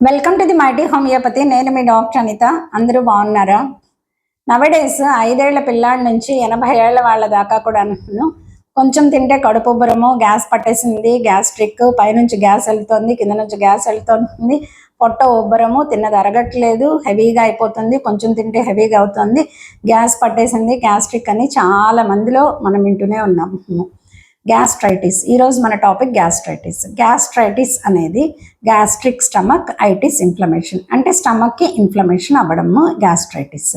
Welcome to the Mighty homeopathy. నేను మీ doctor Anitha. అందరూ బాగున్నారా? నవడేస్ 5 ఏళ్ల పిల్లాడి నుంచి 80 ఏళ్ల వాళ్ళ దాకా కూడా కొంచెం తింటే కడుపు ఉబ్బరము, గ్యాస్ పట్టేసింది, గ్యాస్ట్రిక్, పైనుంచి గ్యాస్ వెళ్తుంది, కింద నుంచి గ్యాస్ వెళ్తుంది, పొట్ట ఉబ్బరము, తిన్నది అరగట్లేదు, హెవీగా అయిపోతుంది, కొంచెం తింటే హెవీగా అవుతుంది, గ్యాస్ పట్టేసింది, గ్యాస్ట్రిక్ అని చాలా మందిలో మనం వింటూనే ఉన్నాము. గ్యాస్ట్రైటిస్. ఈరోజు మన టాపిక్ గ్యాస్ట్రైటిస్. గ్యాస్ట్రైటిస్ అనేది గ్యాస్ట్రిక్ స్టమక్ ఐటిస్ ఇన్ఫ్లమేషన్, అంటే స్టమక్కి ఇన్ఫ్లమేషన్ అవ్వడము గ్యాస్ట్రైటిస్.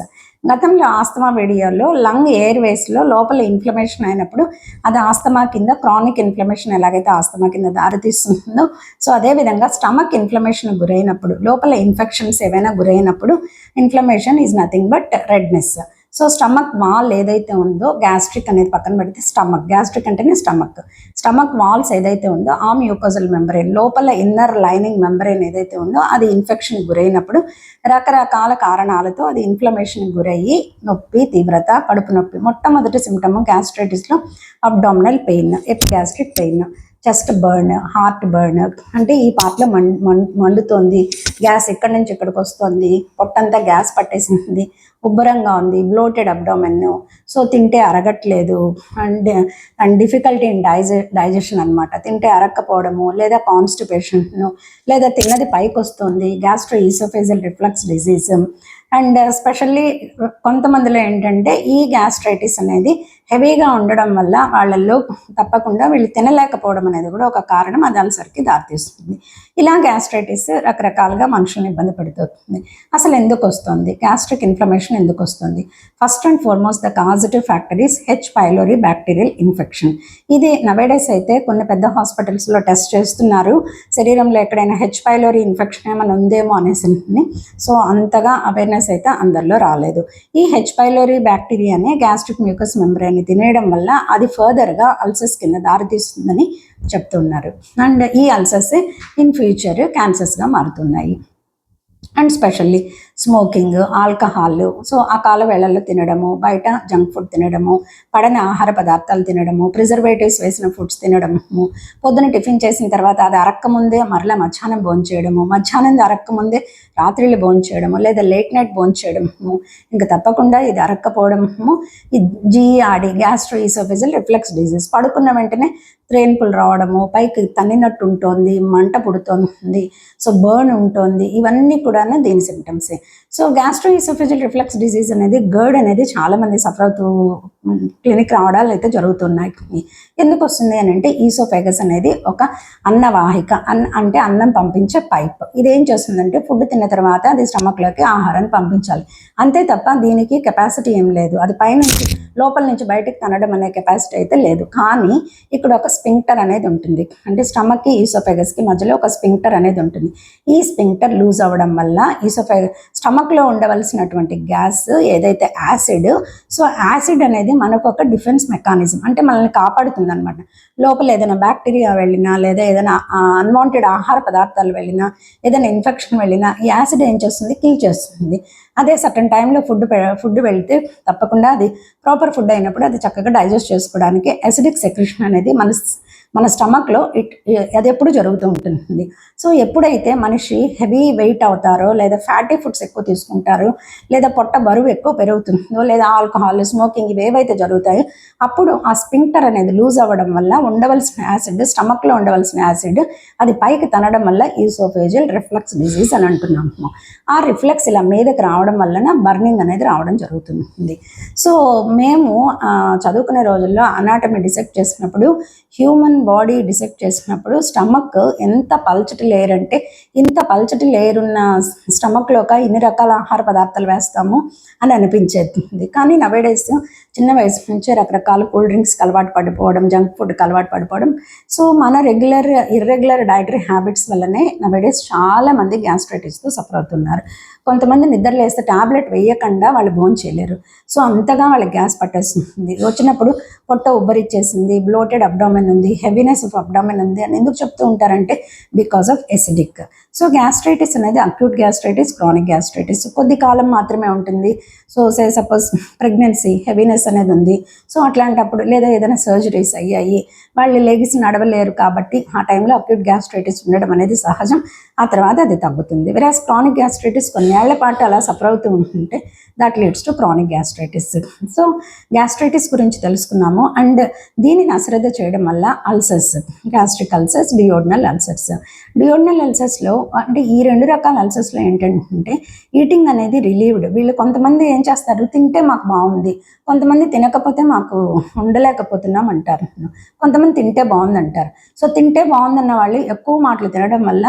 గతంలో ఆస్తమా వీడియోలో లంగ్ ఎయిర్వేస్లో లోపల ఇన్ఫ్లమేషన్ అయినప్పుడు అది ఆస్తమా కింద, క్రానిక్ ఇన్ఫ్లమేషన్ ఎలాగైతే ఆస్తమా కింద దారితీస్తుందో, సో అదేవిధంగా స్టమక్ ఇన్ఫ్లమేషన్ గురైనప్పుడు, లోపల ఇన్ఫెక్షన్స్ ఏవైనా గురైనప్పుడు inflammation is nothing but redness. So stomach wall ఏదైతే ఉందో, గ్యాస్ట్రిక్ అనేది పక్కన పెడితే స్టమక్, గ్యాస్ట్రిక్ అంటేనే స్టమక్ వాల్స్ ఏదైతే ఉందో ఆ మ్యూకోజల్ మెంబ్రెయిన్, లోపల ఇన్నర్ లైనింగ్ మెంబ్రెయిన్ ఏదైతే ఉందో అది ఇన్ఫెక్షన్ గురైనప్పుడు రకరకాల కారణాలతో అది ఇన్ఫ్లమేషన్ గురయ్యి నొప్పి, తీవ్రత, కడుపు నొప్పి. మొట్టమొదటి సిమ్టమ్ గ్యాస్ట్రైటిస్లో abdominal pain, epigastric pain, chest burn, heart burn, అంటే ఈ పార్ట్లో మండుతోంది, గ్యాస్ ఎక్కడి నుంచి ఇక్కడికి వస్తుంది, పొట్టంతా గ్యాస్ పట్టేసింది, ఉబ్బరంగా ఉంది, బ్లోటెడ్ అబ్డామెన్, సో తింటే అరగట్లేదు, అండ్ డిఫికల్టీ ఇన్ డైజెషన్ అనమాట, తింటే అరక్కపోవడము, లేదా కాన్స్టిపేషన్, లేదా తిన్నది పైకి వస్తుంది, gastro oesophageal reflux disease. And specially కొంతమందిలో ఏంటంటే ఈ గ్యాస్ట్రైటిస్ అనేది హెవీగా ఉండడం వల్ల వాళ్ళల్లో తప్పకుండా వీళ్ళు తినలేకపోవడం అనేది కూడా ఒక కారణం, అది అల్సర్కి దారితీస్తుంది. ఇలా గ్యాస్ట్రైటిస్ రకరకాలుగా మనుషుల్ని ఇబ్బంది పెడుతుంది. అసలు ఎందుకు వస్తుంది గ్యాస్ట్రిక్ ఇన్ఫ్లమేషన్, ఎందుకు వస్తుంది? First and foremost the causative factor is H pylori bacterial infection. ఇది నవేడేస్ అయితే కొన్ని పెద్ద హాస్పిటల్స్లో టెస్ట్ చేస్తున్నారు, శరీరంలో ఎక్కడైనా హెచ్ పైలోరీ ఇన్ఫెక్షన్ ఏమైనా ఉందేమో అనేసి. సో అంతగా అవేర్నెస్ అయితే అందరిలో రాలేదు. ఈ హెచ్ పైలోరీ బ్యాక్టీరియానే గ్యాస్ట్రిక్ మ్యూకస్ మెంబ్రెయిన్ తినేయడం వల్ల అది ఫర్దర్గా అల్సర్స్ కింద దారితీస్తుందని చెప్తున్నారు. అండ్ ఈ అల్సర్స్ ఇన్ ఫ్యూచర్ క్యాన్సర్స్గా మారుతున్నాయి. And specially smoking, alcohol, so ఆ కాల వేళల్లో తినడము, బయట జంక్ ఫుడ్ తినడము, పడని ఆహార పదార్థాలు తినడము, ప్రిజర్వేటివ్స్ వేసిన ఫుడ్స్ తినడము, పొద్దున టిఫిన్ చేసిన తర్వాత అది అరక్కముందే మరలా మధ్యాహ్నం భోంచేయడము, మధ్యాహ్నం అరక్కముందే రాత్రిళ్ళు భోంచేయడము, లేదా లేట్ నైట్ భోంచేయడము, ఇంకా తప్పకుండా ఇది అరక్కపోవడము, ఈ GRD, gastro oesophageal reflux disease, పడుకున్న వెంటనే త్రేన్పులు రావడము, పైకి తన్నినట్టు ఉంటుంది, మంట పుడుతుంది, సో బర్న్ ఉంటుంది, ఇవన్నీ కూడా దీని సిమ్టమ్సే. So gastro oesophageal reflux disease అనేది, గర్డ్ అనేది చాలామంది సఫర్ అవుతూ క్లినిక్ రావడాలు అయితే జరుగుతున్నాయి. ఎందుకు వస్తుంది అని అంటే ఈసోఫేగస్ అనేది ఒక అన్నవాహిక, అంటే అన్నం పంపించే పైప్. ఇదేం చేస్తుందంటే ఫుడ్ తిన్న తర్వాత అది స్టమక్లోకి ఆహారాన్ని పంపించాలి, అంతే తప్ప దీనికి కెపాసిటీ ఏం లేదు. అది పైనుంచి లోపల నుంచి బయటకు తనడం అనే కెపాసిటీ అయితే లేదు. కానీ ఇక్కడ ఒక స్పింక్టర్ అనేది ఉంటుంది, అంటే స్టమక్కి ఈసోఫేగస్కి మధ్యలో ఒక స్పింక్టర్ అనేది ఉంటుంది. ఈ స్పింక్టర్ లూజ్ అవ్వడం వల్ల స్టమక్లో ఉండవలసినటువంటి గ్యాస్ ఏదైతే యాసిడ్, సో యాసిడ్ అనేది మనకు ఒక డిఫెన్స్ మెకానిజం, అంటే మనల్ని కాపాడుతుంది అనమాట. లోపల ఏదైనా బ్యాక్టీరియా వెళ్ళినా, లేదా ఏదైనా అన్వాంటెడ్ ఆహార పదార్థాలు వెళ్ళినా, ఏదైనా ఇన్ఫెక్షన్ వెళ్ళినా ఈ యాసిడ్ ఏం చేస్తుంది, కిల్ చేస్తుంది. అదే సర్టన్ టైంలో ఫుడ్ వెళ్తే తప్పకుండా అది ప్రాపర్ ఫుడ్ అయినప్పుడు అది చక్కగా డైజెస్ట్ చేసుకోవడానికి యాసిడిక్ సెక్రెషన్ అనేది మన స్టమక్లో అది ఎప్పుడు జరుగుతూ ఉంటుంది. సో ఎప్పుడైతే మనిషి హెవీ వెయిట్ అవుతారో, లేదా ఫ్యాటీ ఫుడ్స్ ఎక్కువ తీసుకుంటారో, లేదా పొట్ట బరువు ఎక్కువ పెరుగుతుందో, లేదా ఆల్కహాల్, స్మోకింగ్ ఇవేవైతే జరుగుతాయో అప్పుడు ఆ స్పింక్టర్ అనేది లూజ్ అవ్వడం వల్ల ఉండవలసిన యాసిడ్, స్టమక్లో ఉండవలసిన యాసిడ్ అది పైకి తనడం వల్ల ఈసోఫేజియల్ రిఫ్లక్స్ డిజీజ్ అని అంటున్నాము. ఆ రిఫ్లక్స్ ఇలా మీదకి రావడం వలన బర్నింగ్ అనేది రావడం జరుగుతుంది. సో మేము చదువుకునే రోజుల్లో అనాటమీ డిసెక్ట్ చేసినప్పుడు, హ్యూమన్ బాడీ డిసెక్ట్ చేసినప్పుడు స్టమక్ ఎంత పల్చటి లేయర్ అంటే, ఇంత పల్చటి లేయర్ ఉన్న స్టమక్లోకి ఇన్ని రకాల ఆహార పదార్థాలు వేస్తాము అని అనిపించేది. కానీ నవేడేస్ చిన్న వయసు నుంచే రకరకాల కూల్ డ్రింక్స్కి అలవాటు పడిపోవడం, జంక్ ఫుడ్కి అలవాటు పడిపోవడం, సో మన ఇర్రెగ్యులర్ డైటరీ హ్యాబిట్స్ వల్లనే నవేడేస్ చాలామంది గ్యాస్ట్రైటిస్తో సఫర్ అవుతున్నారు. కొంతమంది నిద్ర లేస్తే ట్యాబ్లెట్ వేయకుండా వాళ్ళు భోజనం చేయలేరు, సో అంతగా వాళ్ళకి గ్యాస్ పట్టేస్తుంది. వచ్చినప్పుడు పొట్ట ఉబ్బరిచ్చేసింది, బ్లోటెడ్ అబ్డామెన్ ఉంది, హెవీనెస్ ఆఫ్ అబ్డామెన్ ఉంది అని ఎందుకు చెప్తూ ఉంటారంటే because of acidic. So gastritis అనేది అక్యూట్ గ్యాస్ట్రైటిస్, క్రానిక్ గ్యాస్ట్రైటిస్ కొద్ది కాలం మాత్రమే ఉంటుంది. సో సపోజ్ ప్రెగ్నెన్సీ హెవీనెస్ అనేది ఉంది, సో అట్లాంటప్పుడు లేదా ఏదైనా సర్జరీస్ అయ్యాయి, వాళ్ళు లెగిసి నడవలేరు కాబట్టి ఆ టైంలో అక్యూట్ గ్యాస్ట్రైటిస్ ఉండడం అనేది సహజం. ఆ తర్వాత అది తగ్గుతుంది. వెరాస్ క్రానిక్ గ్యాస్ట్రైటిస్ కొన్నేళ్ల పాటు అలా సఫర్ అవుతూ ఉంటుంటే that leads to chronic gastritis. So gastritis గురించి తెలుసుకున్నాము. అండ్ దీనిని అశ్రద్ధ చేయడం వల్ల ulcers, gastric ulcers, duodenal ulcers. Duodenal అల్సర్స్లో అంటే ఈ 2 రకాల అల్సర్స్లో ఏంటంటే ఈటింగ్ అనేది రిలీవ్డ్. వీళ్ళు కొంతమంది ఏం చేస్తారు, తింటే మాకు బాగుంది, కొంతమంది తినకపోతే మాకు ఉండలేకపోతున్నాం అంటారు, కొంతమంది తింటే బాగుందంటారు. సో తింటే బాగుందన్న వాళ్ళు ఎక్కువ మాటలు తినడం వల్ల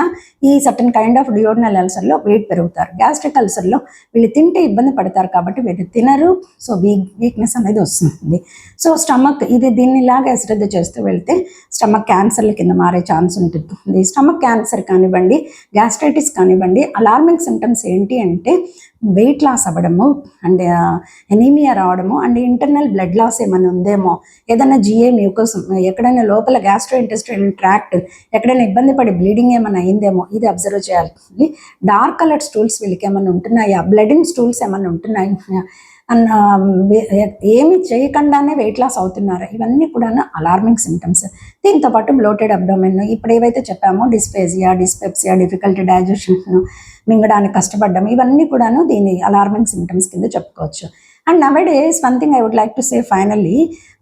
ఈ సర్టన్ కైండ్ ఆఫ్ డియోడనల్ అల్సర్లో వెయిట్ పెరుగుతారు. గ్యాస్ట్రిక్ అల్సర్లో వీళ్ళు తింటే ఇబ్బంది పడతారు కాబట్టి వీళ్ళు తినరు, సో వీక్నెస్ అనేది వస్తుంది. సో స్టమక్ దీన్నిలాగా అశ్రద్ధ చేస్తూ వెళ్తే స్టమక్ క్యాన్సర్ల కింద మారే ఛాన్స్ ఉంటుంది. స్టమక్ క్యాన్సర్ కానివ్వండి, గ్యాస్ట్రైటిస్ కానివ్వండి, అలార్మింగ్ సిమ్టమ్స్ ఏంటి అంటే వెయిట్ లాస్ అవ్వడము అండ్ ఎనీమియా రావడము అండ్ ఇంటర్నల్ బ్లడ్ లాస్ ఏమైనా ఉందేమో, ఏదైనా జిఏ మ్యూకస్ ఎక్కడైనా లోపల గ్యాస్ట్రో ఇంటెస్టైనల్ ట్రాక్ట్ ఎక్కడైనా ఇబ్బంది పడి బ్లీడింగ్ ఏమైనా అయిందేమో ఇది అబ్జర్వ్ చేయాలి. డార్క్ కలర్డ్ స్టూల్స్ వీళ్ళకి ఏమైనా ఉంటున్నాయా, బ్లడింగ్ స్టూల్స్ ఏమైనా ఉంటున్నాయా అన్న, ఏమి చేయకుండానే వెయిట్ లాస్ అవుతున్నారు, ఇవన్నీ కూడా అలార్మింగ్ సిమ్టమ్స్. దీంతోపాటు బ్లోటెడ్ అబ్డోమెన్, ఇప్పుడు ఏవైతే చెప్పామో డిస్పేజియా, డిస్పెప్సియా, డిఫికల్టీ డైజెషన్, మింగడానికి కష్టపడ్డం, ఇవన్నీ కూడాను దీని అలార్మింగ్ సిమ్టమ్స్ కింద చెప్పుకోవచ్చు. And nowadays one thing I would like to say finally,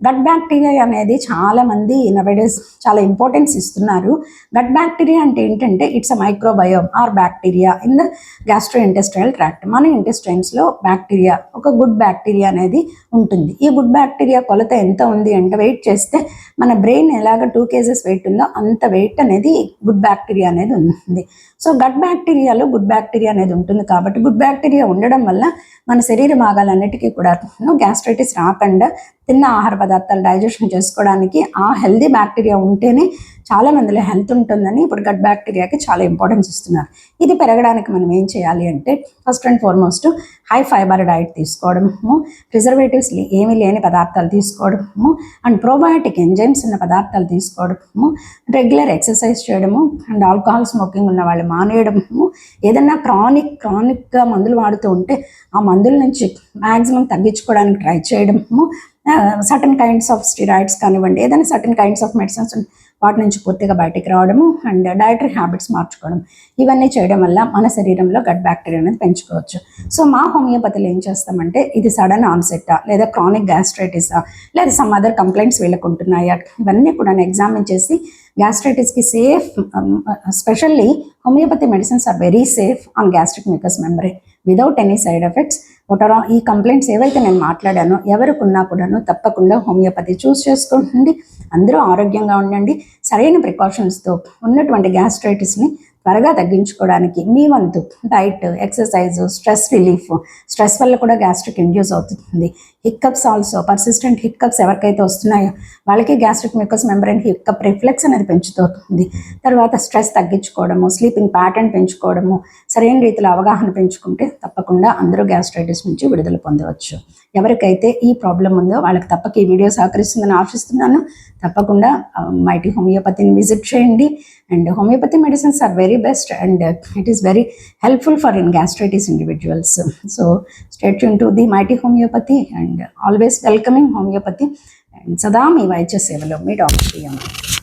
gut bacteria అనేది చాలామంది నవేడేస్ చాలా ఇంపార్టెన్స్ ఇస్తున్నారు. గట్ బ్యాక్టీరియా అంటే ఏంటంటే it's a microbiome or bacteria in the gastro intestinal tract. మన ఇంటెస్టైన్స్లో బ్యాక్టీరియా, ఒక గుడ్ బ్యాక్టీరియా అనేది ఉంటుంది. ఈ గుడ్ బ్యాక్టీరియా కొలత ఎంత ఉంది అంటే వెయిట్ చేస్తే మన బ్రెయిన్ ఎలాగ 2 kgs వెయిట్ ఉందో అంత వెయిట్ అనేది గుడ్ బ్యాక్టీరియా అనేది ఉంటుంది. సో గట్ బ్యాక్టీరియాలో గుడ్ బ్యాక్టీరియా అనేది ఉంటుంది కాబట్టి గుడ్ బ్యాక్టీరియా ఉండడం వల్ల మన శరీర భాగాలన్నిటికీ కూడా గ్యాస్ట్రైటిస్ రాకుండా తిన్న ఆహార పదార్థాలు డైజెషన్ చేసుకోవడానికి ఆ హెల్దీ బ్యాక్టీరియా ఉంటేనే చాలా మందిలో హెల్త్ ఉంటుందని ఇప్పుడు గట్ బ్యాక్టీరియాకి చాలా ఇంపార్టెన్స్ ఇస్తున్నారు. ఇది పెరగడానికి మనం ఏం చేయాలి అంటే first and foremost high fibre diet తీసుకోవడము, ప్రిజర్వేటివ్స్ ఏమీ లేని పదార్థాలు తీసుకోవడము అండ్ ప్రోబయోటిక్ ఎంజైమ్స్ ఉన్న పదార్థాలు తీసుకోవడము, రెగ్యులర్ ఎక్సర్సైజ్ చేయడము అండ్ ఆల్కహాల్ స్మోకింగ్ ఉన్న వాళ్ళు మానేయడము, ఏదైనా క్రానిక్గా మందులు వాడుతూ ఉంటే ఆ మందుల నుంచి మ్యాక్సిమం తగ్గించుకోవడానికి ట్రై చేయడము, సర్టన్ కైండ్స్ ఆఫ్ స్టిరాయిడ్స్ కానివ్వండి, ఏదైనా సర్టన్ కైండ్స్ ఆఫ్ మెడిసిన్స్ వాటి నుంచి పూర్తిగా బయటికి రావడము అండ్ డైటరీ హ్యాబిట్స్ మార్చుకోవడం, ఇవన్నీ చేయడం వల్ల మన శరీరంలో గట్ బ్యాక్టీరియా అనేది పెంచుకోవచ్చు. సో మా హోమియోపతిలో ఏం చేస్తామంటే ఇది సడన్ ఆన్సెట్టా లేదా క్రానిక్ గ్యాస్ట్రైటిసా లేదా సమ్ అదర్ కంప్లైంట్స్ వీళ్ళకు ఉంటున్నాయా, ఇవన్నీ కూడా గ్యామిన్ చేసి గ్యాస్ట్రైటిస్కి safe, specially homeopathy medicines are very safe on gastric mucous membrane without any side effects. ఈ కంప్లైంట్స్ ఏవైతే నేను మాట్లాడానో ఎవరికి ఉన్నా కూడాను తప్పకుండా హోమియోపతి చూస్ చేసుకోండి. అందరూ ఆరోగ్యంగా ఉండండి. సరైన ప్రికాషన్స్తో ఉన్నటువంటి గ్యాస్ట్రైటిస్ని త్వరగా తగ్గించుకోవడానికి మీ వంతు diet, exercise, stress relief, stress వల్ల కూడా గ్యాస్ట్రిక్ ఇండ్యూస్ అవుతుంది. హిక్కప్స్ ఆల్సో, పర్సిస్టెంట్ హిక్కప్స్ ఎవరికైతే వస్తున్నాయో వాళ్ళకి గ్యాస్ట్రిక్ మ్యూకస్ మెంబ్రేన్ హిక్కప్ రిఫ్లెక్స్ అనేది పెంచుతుంది. తర్వాత స్ట్రెస్ తగ్గించుకోవడము, స్లీపింగ్ ప్యాటర్న్ పెంచుకోవడము, సరైన రీతిలో అవగాహన పెంచుకుంటే తప్పకుండా అందరూ గ్యాస్ట్రైటిస్ నుంచి విడుదల పొందవచ్చు. ఎవరికైతే ఈ ప్రాబ్లం ఉందో వాళ్ళకి తప్పక ఈ వీడియో సహకరిస్తుందని ఆశిస్తున్నాను. తప్పకుండా మైటీ హోమియోపతిని విజిట్ చేయండి. And homeopathy medicines are very best and it is very helpful for in gastritis individuals. So stay tune to the Mighty homeopathy and always welcoming homeopathy and సదా మీ వైద్య సేవలో మీ డాక్టర్.